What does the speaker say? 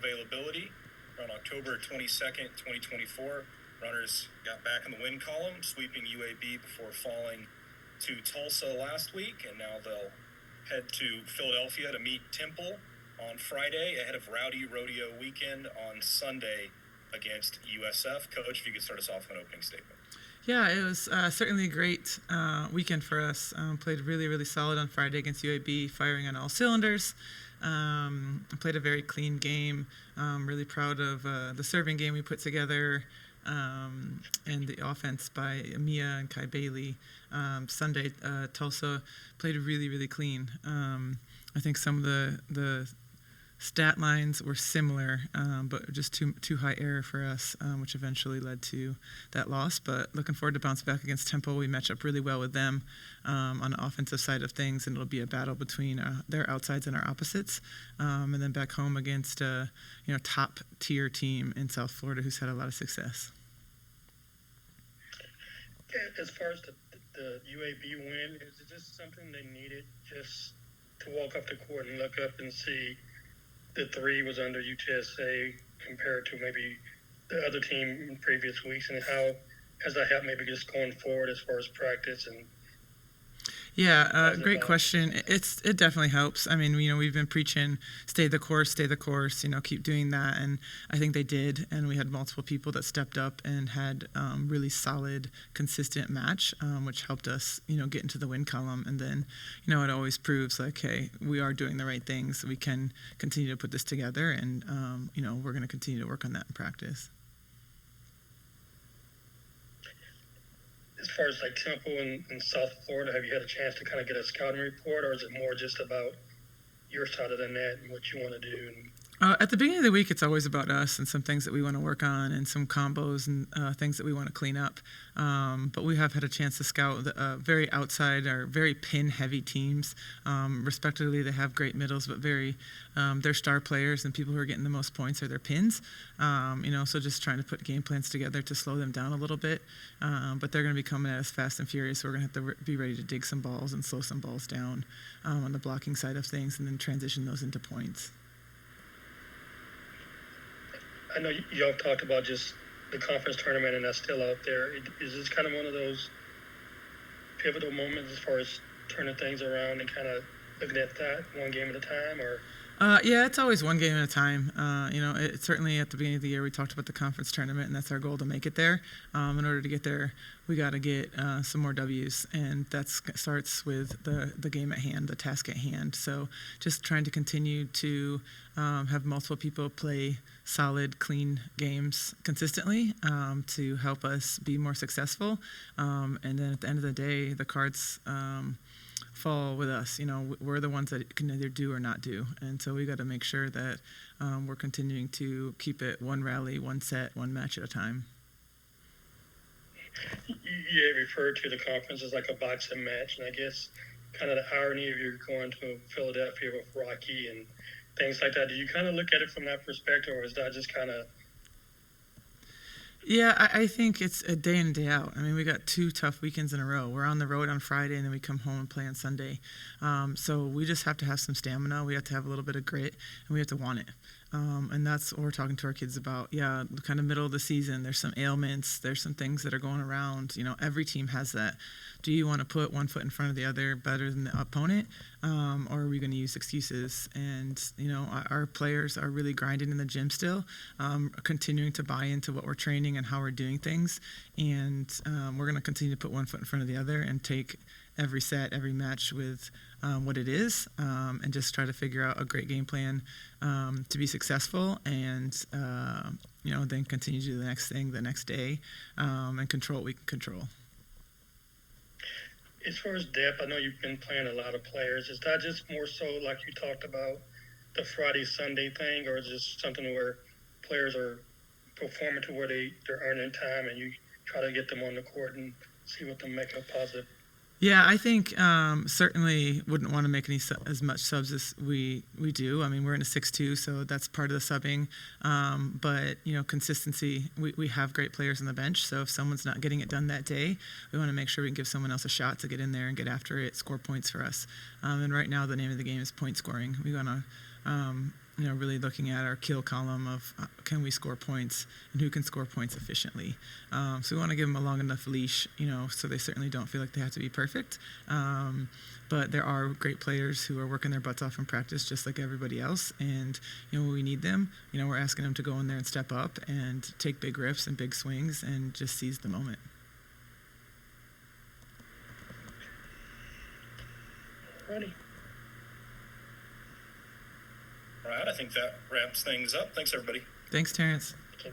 availability. On October 22nd, 2024, runners got back in the win column, sweeping UAB before falling to Tulsa last week, and now they'll head to Philadelphia to meet Temple on Friday ahead of Rowdy Rodeo Weekend on Sunday against USF. Coach, if you could start us off with an opening statement. Yeah, it was certainly a great weekend for us. Played really, really solid on Friday against UAB, firing on all cylinders. Played a very clean game. Really proud of the serving game we put together and the offense by Mia and Kai Bailey. Sunday, Tulsa played really, really clean. I think some of the stat lines were similar, but just too high error for us, which eventually led to that loss. But looking forward to bounce back against Temple. We match up really well with them on the offensive side of things, and it'll be a battle between their outsides and our opposites. And then back home against top tier team in South Florida who's had a lot of success. As far as the UAB win, is it just something they needed just to walk up the court and look up and see the three was under UTSA compared to maybe the other team in previous weeks, and how has that helped maybe just going forward as far as practice and? Yeah, great question. It definitely helps. I mean, we've been preaching stay the course, keep doing that, and I think they did. And we had multiple people that stepped up and had really solid, consistent match, which helped us, get into the win column. And then, it always proves like, hey, we are doing the right things. We can continue to put this together, and we're going to continue to work on that in practice. As far as like Temple in South Florida, have you had a chance to kind of get a scouting report, or is it more just about your side of the net and what you want to do? At the beginning of the week, it's always about us and some things that we want to work on and some combos and things that we want to clean up. But we have had a chance to scout very outside or very pin-heavy teams. Respectively, they have great middles, but their star players and people who are getting the most points are their pins. So just trying to put game plans together to slow them down a little bit. But they're going to be coming at us fast and furious, so we're going to have to be ready to dig some balls and slow some balls down on the blocking side of things and then transition those into points. I know y'all talked about just the conference tournament, and that's still out there. Is this kind of one of those pivotal moments as far as turning things around and kind of looking at that one game at a time, or? Yeah, it's always one game at a time. It's certainly at the beginning of the year we talked about the conference tournament, and that's our goal to make it there. In order to get there, we got to get some more W's, and that starts with the game at hand, the task at hand. So just trying to continue to have multiple people play solid, clean games consistently to help us be more successful. And then at the end of the day, the cards fall with us. We're the ones that can either do or not do, and so we got to make sure that we're continuing to keep it one rally, one set, one match at a time. You referred to the conference as like a boxing match, and I guess kind of the irony of you going to Philadelphia with Rocky and things like that. Do you kind of look at it from that perspective, or is that just kind of? Yeah, I think it's a day in and day out. I mean, we got 2 tough weekends in a row. We're on the road on Friday, and then we come home and play on Sunday. So we just have to have some stamina. We have to have a little bit of grit, and we have to want it. And that's what we're talking to our kids about. Yeah, kind of middle of the season, there's some ailments. There's some things that are going around. Every team has that. Do you want to put one foot in front of the other better than the opponent, or are we going to use excuses? And, our players are really grinding in the gym still, continuing to buy into what we're training and how we're doing things. And we're going to continue to put one foot in front of the other and take every set, every match with what it is, and just try to figure out a great game plan to be successful, and then continue to do the next thing the next day, and control what we can control. As far as depth, I know you've been playing a lot of players. Is that just more so like you talked about the Friday, Sunday thing, or is this something where players are performing to where they're earning time and you try to get them on the court and see what they make a positive? Yeah, I think certainly wouldn't want to make as much subs as we do. I mean, we're in a 6-2, so that's part of the subbing. But, consistency, we have great players on the bench, so if someone's not getting it done that day, we want to make sure we can give someone else a shot to get in there and get after it, score points for us. And right now the name of the game is point scoring. We want to really looking at our kill column of can we score points and who can score points efficiently. So we want to give them a long enough leash, so they certainly don't feel like they have to be perfect. But there are great players who are working their butts off in practice just like everybody else. And, when we need them, we're asking them to go in there and step up and take big rips and big swings and just seize the moment. Ready. All right, I think that wraps things up. Thanks, everybody. Thanks, Terrence. Okay.